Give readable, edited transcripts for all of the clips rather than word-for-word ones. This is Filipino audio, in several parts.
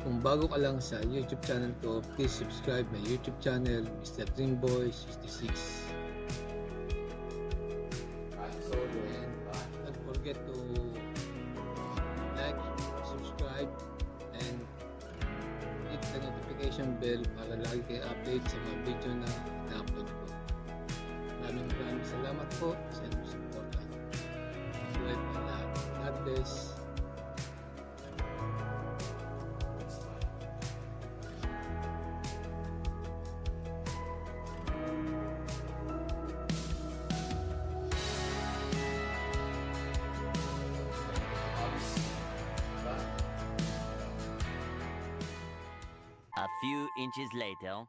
Kung bago ka lang sa YouTube channel ko, please subscribe my YouTube channel, Mr. Dreamboy66. And don't forget to like, subscribe, and hit the notification bell para lagi kayo update sa mga video na na-upload ko. Maraming salamat po sa inyong support. Buhay po lahat. God bless. A few inches later.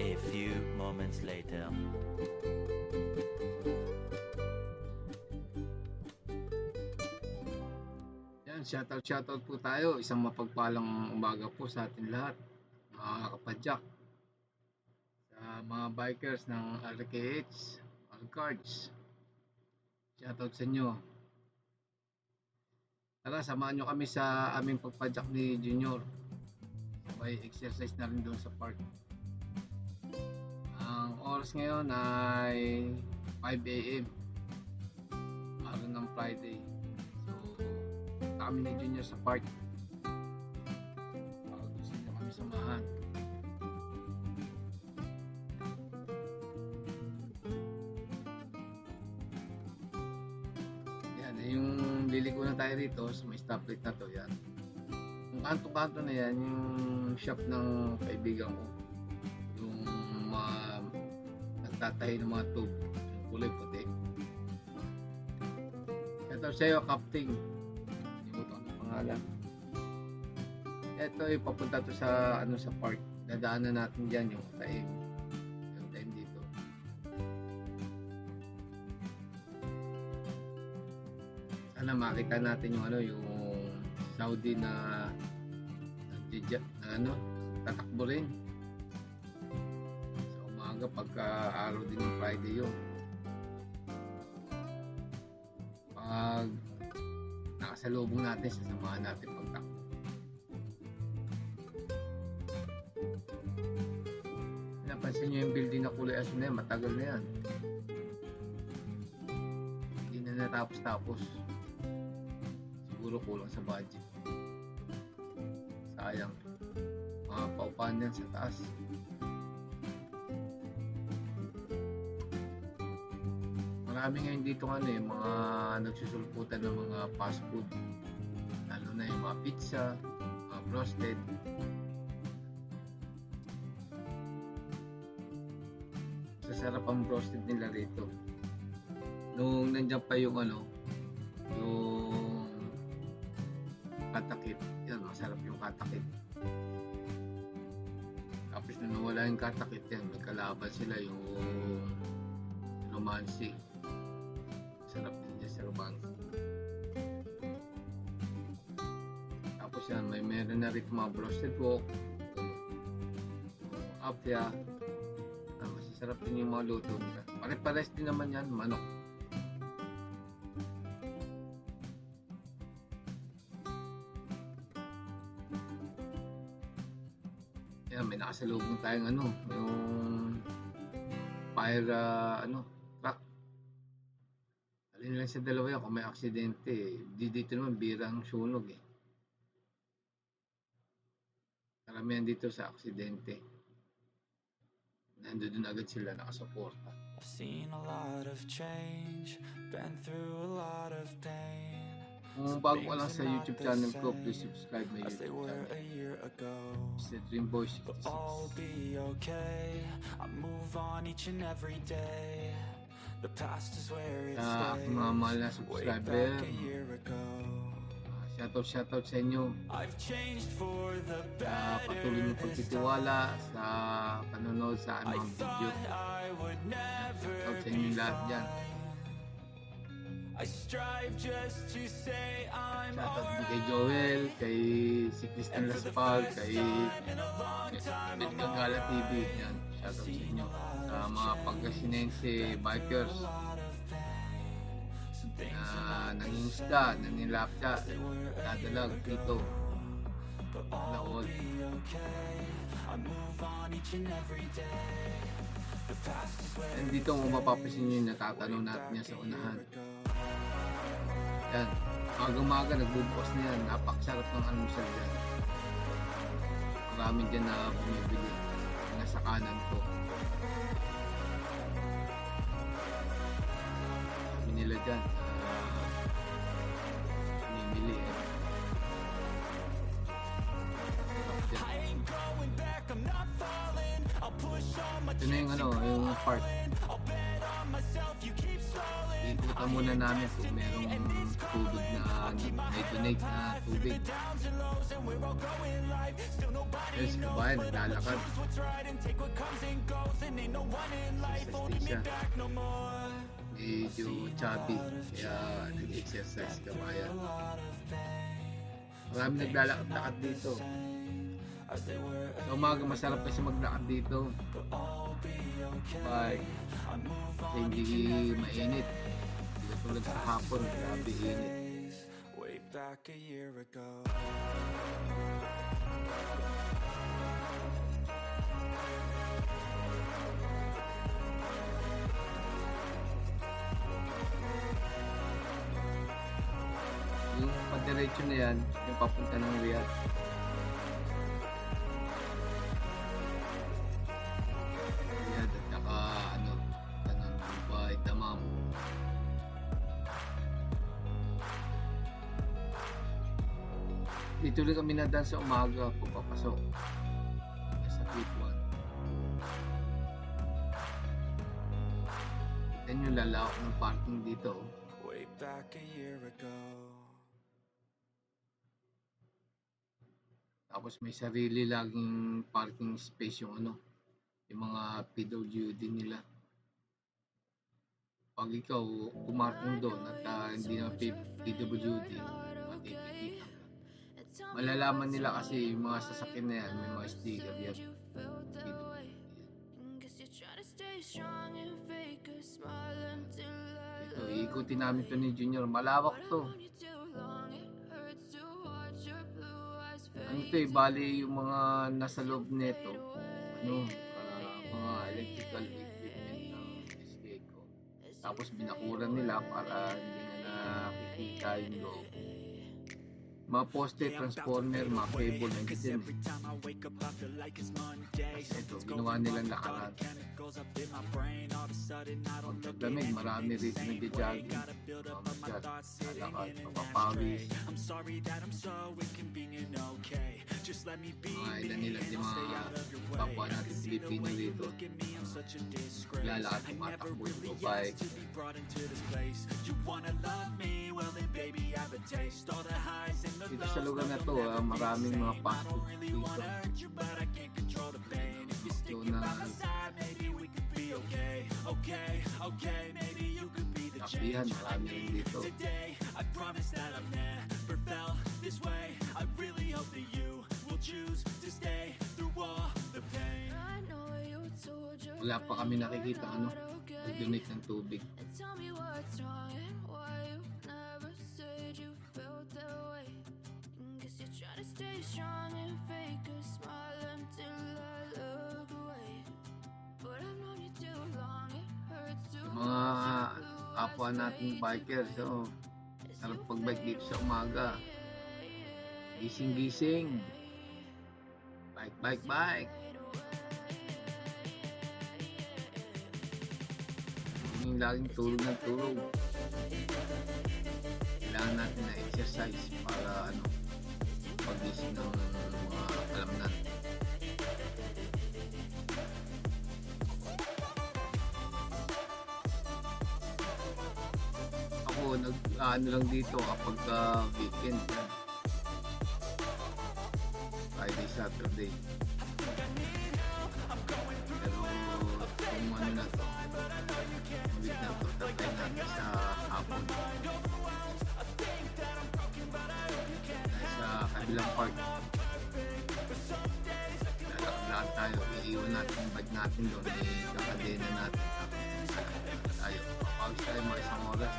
A few moments later. Yan, shoutout po tayo. Isang mapagpalang umaga po sa atin lahat, mga kapadyak, sa mga bikers ng RKH, all cards. Shoutout sa inyo. Tara, samahan nyo kami sa aming pagpadyak ni Junior. Sabay exercise na rin doon sa park. Ang oras ngayon ay 5 AM, araw ng Friday. So, kami ni Junior sa park. Baka gusto nyo kami samahan. Yan, yung liliko na tayo rito sa may stoplight na to. Yan, yung kanto-kanto na yan, yung shop ng kaibigan ko, yung nagtatahi ng mga tube, yung kulay puti. Ito sa'yo, Captain. Ito ang pangalan. Ito ay papunta to sa sa park. Dadaanan natin diyan yung time. Yung time dito. Sana makita natin yung yung Saudi na tatakbo rin sa umaga pagka araw din yung Friday yun. Pag nakasalubong natin, sasamahan natin pagtakbo. Napansin nyo yung building na kulay asul na yan, matagal na yan, hindi na natapos-tapos. Siguro kulang sa budget, sayang. Mga paupahan yan sa taas. Marami ngayon dito mga nagsusulputan ng mga fast food, lalo na yung mga pizza, mga roasted. Sasarap ang roasted nila rito. Nung nandiyan pa yung yung katakit, yan, masarap yung katakit. Tapos nung nawala yung katakit yan, nagkalaban sila yung romansi. Sarap din niya sa romansi. Tapos Tapos yan, meron na rin mga roasted pork, apya. Masasarap din yung mga luto nila. Pare-pares din naman yan, manok. Yan, may nakasalubong tayong yung fire truck. Alin lang sa dalawa yan kung may aksidente. Dito naman bira ang sunog eh. Karamihan dito sa aksidente. Nandun agad sila nakasuporta. I've seen a lot of change, been through a lot of pain. Kung bago ka lang sa YouTube channel ko, please subscribe my As they YouTube were channel. a year ago, Mr. Dreamboy but 66. all will be okay. I move on each and every day. The past is where it Sa aking stays. mga mahal na Way subscriber, back a year ago, shoutout sa inyo. I've changed for the Sa better. patuloy ng pagtitiwala, sa panonood sa I aking mga video. thought I would never Shoutout sa inyo be lahat dyan. fine. I strive just to say I'm Shoutout din alright. kay Joel, kay si Christian Laspal, kay Gala TV. Yan, shoutout sa inyo. Sa mga Pangasinense bikers na nangingisda, nanilapsa, dadalag dito. Na all. And dito mo mapapasin nyo yung natatanong natin niya sa unahan. Yan, maga-maga nagbubukas na yan. Napakasarap ng almusal yan. Marami dyan na bumibili. Nasa kanan ko. Sabi nila dyan, bumibili eh. Sarap dyan. Ito na yung part. Ikutan muna namin kung merong tubig na may donate na tubig. Yes, kabayan, naglalakad. Sa station. Medyo chubby, kaya nag-exercise kabayan. Marami naglalakad dito. Sa umaga masarap kasi maglakad dito. Bye. Kasi hindi mainit. Hindi katulad sa hapon, grabe init. Way back a year ago. Yung padiretso na yan, yung papunta ng Riyadh. Riyadh at saka ng Dubai, Damam. Dito rin kami nadaan sa umaga papasok. Sa P1. Kita nyo lalawak ng parking dito. Way back a year ago. Tapos may sarili laging parking space yung yung mga PWD nila. Pag ikaw kumarking doon at hindi na PWD, matititikan ka. Malalaman nila kasi yung mga sasakyan na yan, may mga sticker yan. PWD. Ito, iikutin namin to ni Junior. Malawak to. Ano to bali yung mga nasa loob nito, mga electrical equipment ng SK ko. Tapos binakuran nila para hindi na nakikita yung loob. Mga poste, transformer, mga cable, nandiyan eh. Kasi ito, ginawa nilang lakaran. Pagdamig, marami rito nag-jogging. Mamasyat, lalakad, mapapawis. Mga ilan nila di mga kapwa natin Pilipino rito. Lalakad, tumatakbo yung bike. Dito sa lugar na to, maraming mga fast food dito. Gusto na kapihan, marami rin dito. wala pa kami nakikita nag-donate ng tubig. Tell me what's wrong and why you never said you felt that way. Guess you're trying to stay strong and fake a smile until I look away. But I've known you too long, it hurts to Mga kapwa nating bikers, so sarap pagbike dito sa umaga. Gising-gising. Bike. Yung laging tulog ng tulog. Kailangan natin na exercise para pagising ng mga kalamnan. Ako lang dito kapag weekend yan. Friday, Saturday. Pero kung na to, week na to, tatay natin sa hapon. Sa kabilang park. Lalakad tayo, iiwan natin yung bag natin doon, kakadena natin. Tayo, papawis tayo mga isang oras.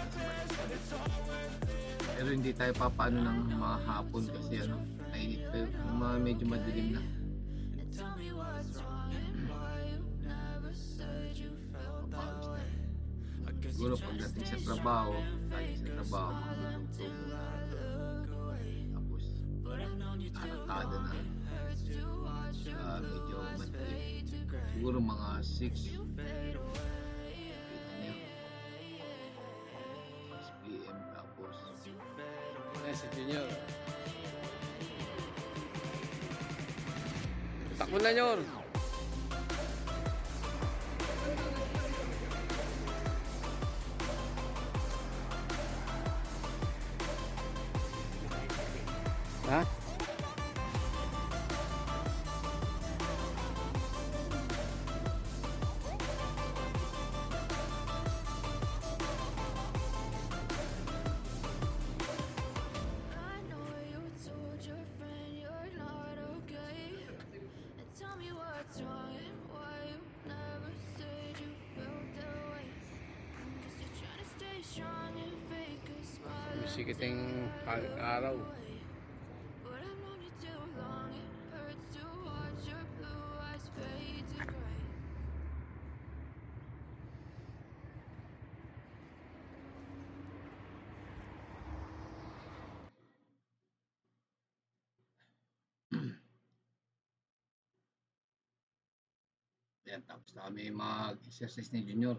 Pero hindi tayo papaano ng mga hapon kasi mainit tayo, medyo madilim na. Siguro pagdating sa trabaho, magluluto. Tapos, arakada na. Medyo madilim. Siguro mga 6. Kita niyo. 6 PM tapos. Si Junior. Takbo na, Nyor. Ha? I know you told your friend you're not okay. And tell me what's wrong and why you never said you felt that way. Guess you're trying to stay strong and fake a smile. Bisikiting araw. But I've known you too long, it hurts to watch your blue eyes fade to gray. Ayan, tapos na kami mag-exercise ni Junior.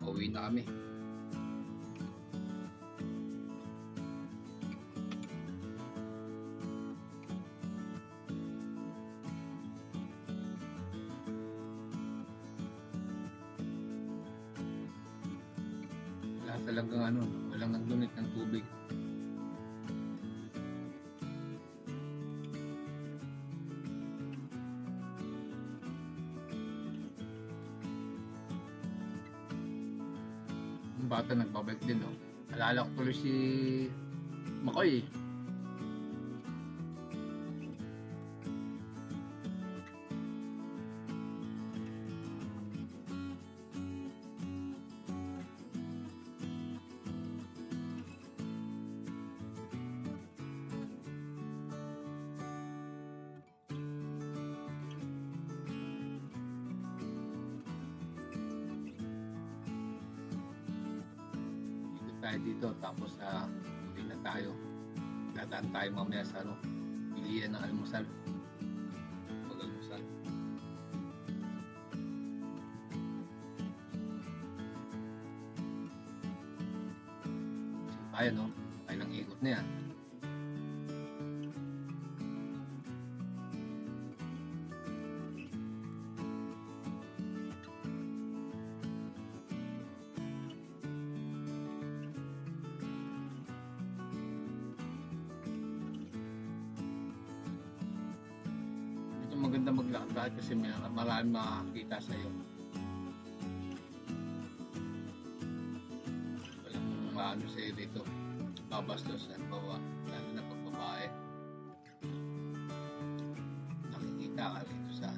Pauwi na kami. Wala talagang walang nag-donate ng tubig. Yung bata nagbabike din, alala ko tuloy si Makoy. Tayo dito, tapos uwi na tayo. Dadaan tayo mamaya sa bilihan ng almusal. Pag-almusal. So tayo tayo ng ikot na yan. Maganda maglakad kasi marami makakita sa iyo. Walang maano sa iyo dito. Babastos at bawa. Lalo na pag babae. Nakikita ka rito sa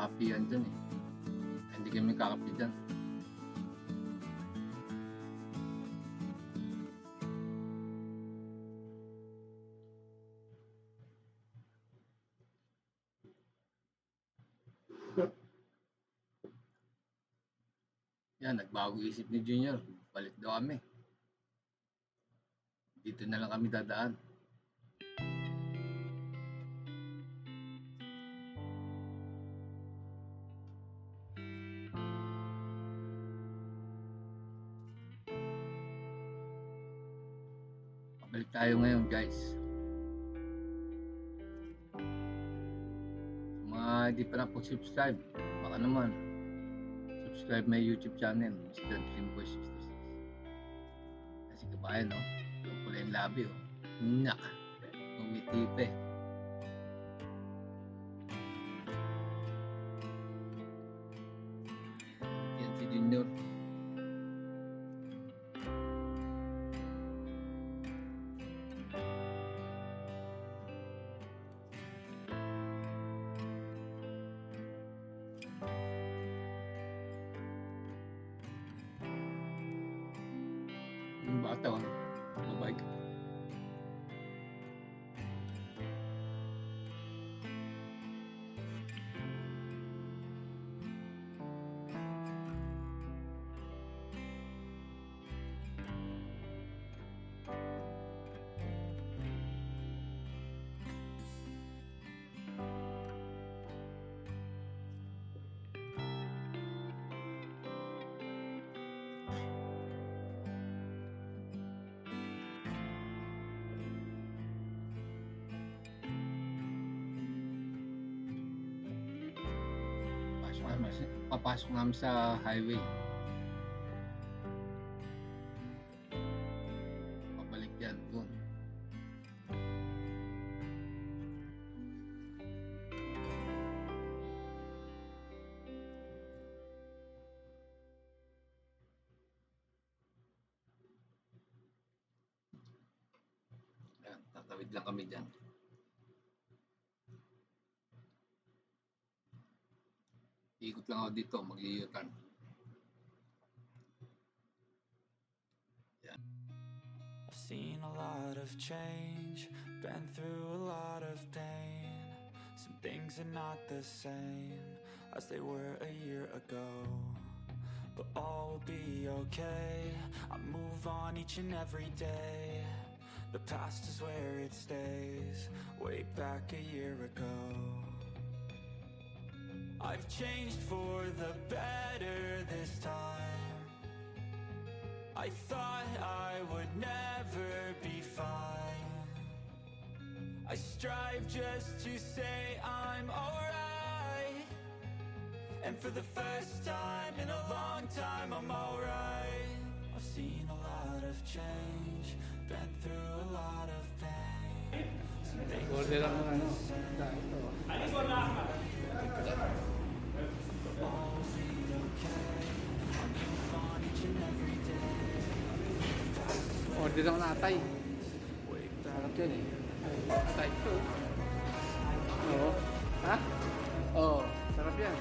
kakapihan dyan eh. Hindi kami kakapi dyan. Yan, nagbago isip ni Junior. Balik daw kami. Dito na lang kami dadaan. Balik tayo ngayon, guys. Mga hindi pa na subscribe, baka naman subscribe my YouTube channel, Mr. Dreamboy66. Kasi kabayan, no? Yung pala yung labi, oh. Nak! Umitipe. Yan si Junior. Yung bata, oh. Mabike. Papasok namin sa highway. Pabalik yan doon. Ayan, tatawid lang kami dyan. Ikot lang ako dito, mag-i-U-turn. I've seen a lot of change, been through a lot of pain. Some things are not the same as they were a year ago, but all will be okay. I move on each and every day. The past is where it stays, way back a year ago. I've changed for the better this time. I thought I would never be fine. I strive just to say I'm alright, and for the first time in a long time I'm alright. I've seen a lot of change, been through a lot of pain. Some things Order lang ng ano. all be okay. I move on each and every day. Order lang ng atay. Way Sarap back yun eh. Atay ito. Oo. Ha? Oo. Sarap yan.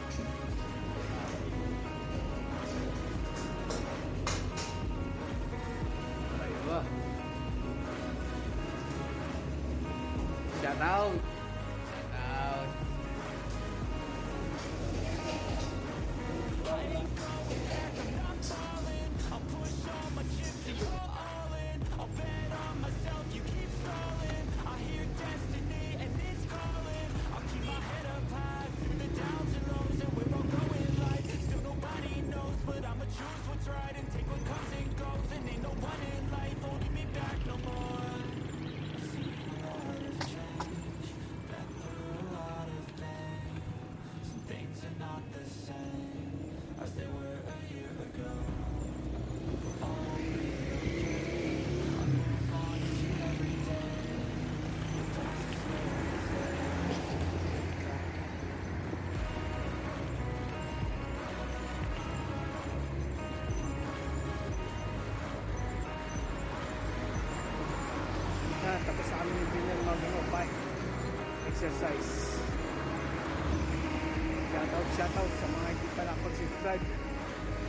Ayun ba? Shout out! Shout out! Some things are not the same as they were a year ago. All will be okay. I move on each and every day. The past is where it Tapos sa amin yung binyan mag-bike exercise. Shoutout sa mga hindi pa nakapag-subscribe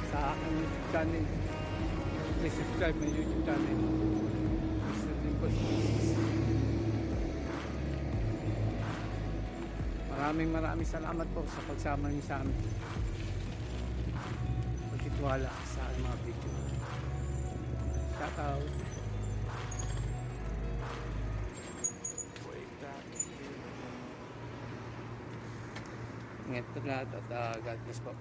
sa aking YouTube channel. Please subscribe my YouTube channel. Mr. Limbush. Maraming salamat po sa pagsama niyo sa amin. Pagtitiwala sa aking mga video. Shoutout. Ingat po lahat at God bless po.